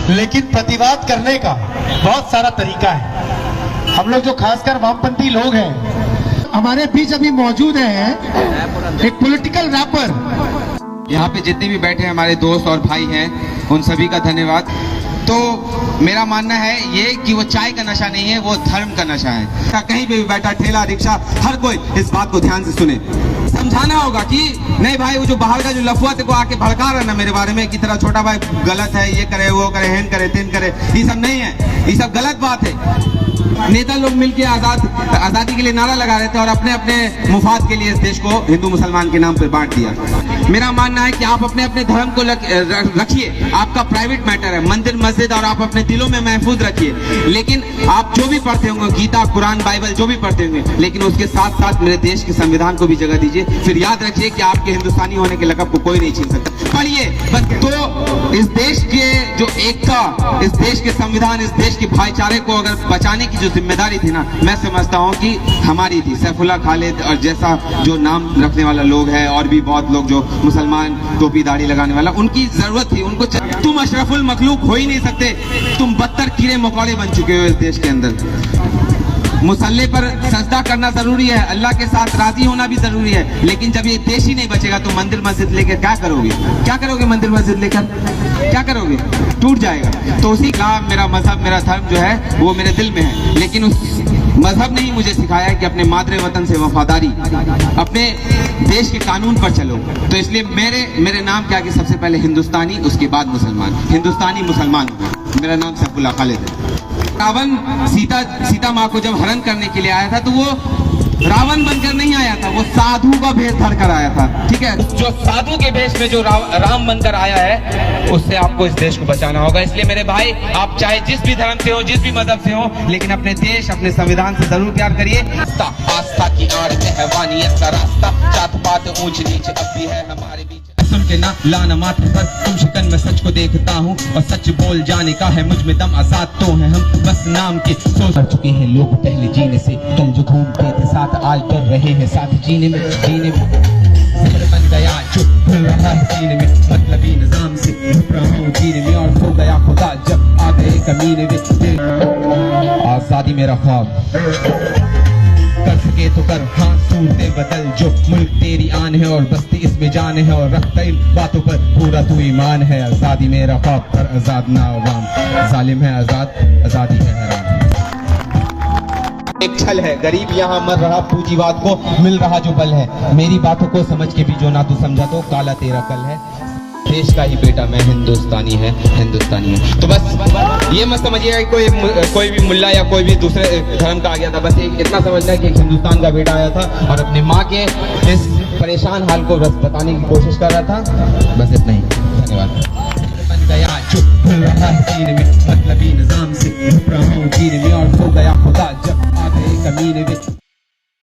लेकिन प्रतिवाद करने का बहुत सारा तरीका है। हम लोग जो खासकर वामपंथी लोग हैं, हमारे बीच अभी मौजूद हैं एक पॉलिटिकल रैपर। यहाँ पे जितने भी बैठे हमारे दोस्त और भाई हैं, उन सभी का धन्यवाद। तो मेरा मानना है ये कि वो चाय का नशा नहीं है, वो धर्म का नशा है। कहीं पे भी बैठा ठेला रिक्शा, हर कोई इस बात को ध्यान से सुने। समझाना होगा कि नहीं भाई, वो जो बाहर का जो लफुआ को आके भड़का रहा है ना मेरे बारे में कि तेरा छोटा भाई गलत है, ये करे वो करे, हेन करे तेन करे, ये सब नहीं है, ये सब गलत बात है। नेता लोग मिलके आजादी के लिए नारा लगा रहे थे और अपने अपने मुफाद के लिए इस देश को हिंदू मुसलमान के नाम पर बांट दिया। मेरा मानना है कि आप अपने अपने धर्म को रखिए, आपका प्राइवेट मैटर है, मंदिर मस्जिद और आप अपने दिलों में महफूज रखिए। लेकिन आप जो भी पढ़ते होंगे, गीता कुरान बाइबल जो भी पढ़ते होंगे, लेकिन उसके साथ साथ मेरे देश के संविधान को भी जगह दीजिए। फिर याद रखिए कि आपके हिंदुस्तानी होने के लक़ब को कोई नहीं छीन सकता। पढ़िए बस। तो इस देश के जो एकता, इस देश के संविधान, इस देश के भाईचारे को अगर बचाने की जो जिम्मेदारी थी ना, मैं समझता हूँ कि हमारी थी। सैफुल्लाह खालिद और जैसा जो नाम रखने वाला लोग है, और भी बहुत लोग जो मुसलमान टोपी दाढ़ी लगाने वाला, उनकी जरूरत थी। उनको तुम अशरफुल मखलूक हो ही नहीं सकते, तुम बदतर कीड़े मकोड़े बन चुके हो इस देश के अंदर। मुसल्ले पर सजदा करना जरूरी है, अल्लाह के साथ राजी होना भी जरूरी है, लेकिन जब ये देश ही नहीं बचेगा तो मंदिर मस्जिद लेकर क्या करोगे? क्या करोगे मंदिर मस्जिद लेकर? क्या करोगे? टूट जाएगा। तो उसी का मेरा मजहब, मेरा धर्म जो है वो मेरे दिल में है, लेकिन उस मजहब ने ही मुझे सिखाया है कि अपने मातृ वतन से वफादारी, अपने देश के कानून पर चलो। तो इसलिए मेरे नाम क्या कि सबसे पहले हिंदुस्तानी, उसके बाद मुसलमान। हिंदुस्तानी मुसलमान मेरा नाम सैफुल्लाह खालिद है। रावण सीता माँ को जब हरण करने के लिए आया था तो वो रावण बनकर नहीं आया था, वो साधु का भेष धर कर आया था। ठीक है, जो साधु के भेष में जो राम बनकर आया है, उससे आपको इस देश को बचाना होगा। इसलिए मेरे भाई, आप चाहे जिस भी धर्म से हो, जिस भी मजहब से हो, लेकिन अपने देश, अपने संविधान से जरूर प्यार करिए। आस्था की आड़ में हैवानियत का रास्ता, जात पात ऊंच नीच अब भी है हमारे बीच। सुन के ना लाना मात्र पर तुम शिकन में सच को देखता हूँ, और सच बोल जाने का है मुझ में दम। आजाद तो हैं हम बस नाम के, सोच कर चुके हैं लोग पहले जीने से। कल जो घूमते थे साथ, आज डर रहे हैं साथ जीने में। बन गया चुप, भूल रहा है जीने में, मतलबी निजाम से झुक रहा हूँ जीने में। और खो गया खुदा जब आ गए कमीने में। आजादी मेरा ख्वाब, कर सके तो कर, हाँ सूरतें बदल। जो मुल्क तेरी आन है और बस्ती इसमें जान है, और रखता इन बातों पर पूरा तू ईमान है। आजादी मेरा ख्वाब, पर आजाद ना अवाम। जालिम है आजाद, आजादी है हराम। एक छल है, गरीब यहाँ मर रहा, पूंजीवाद को मिल रहा जो बल है। मेरी बातों को समझ के भी जो ना तू समझा, तो काला तेरा कल है। देश का ही बेटा मैं, हिंदुस्तानी है, हिंदुस्तानी है। तो बस ये मत समझिएगा कि कोई भी मुल्ला या कोई भी दूसरे धर्म का आ गया था। बस इतना समझना है कि एक हिंदुस्तान का बेटा आया था और अपने माँ के इस परेशान हाल को बस बताने की कोशिश कर रहा था। बस इतना ही, धन्यवाद। बन गया चुप, भूल रहा है जीने में।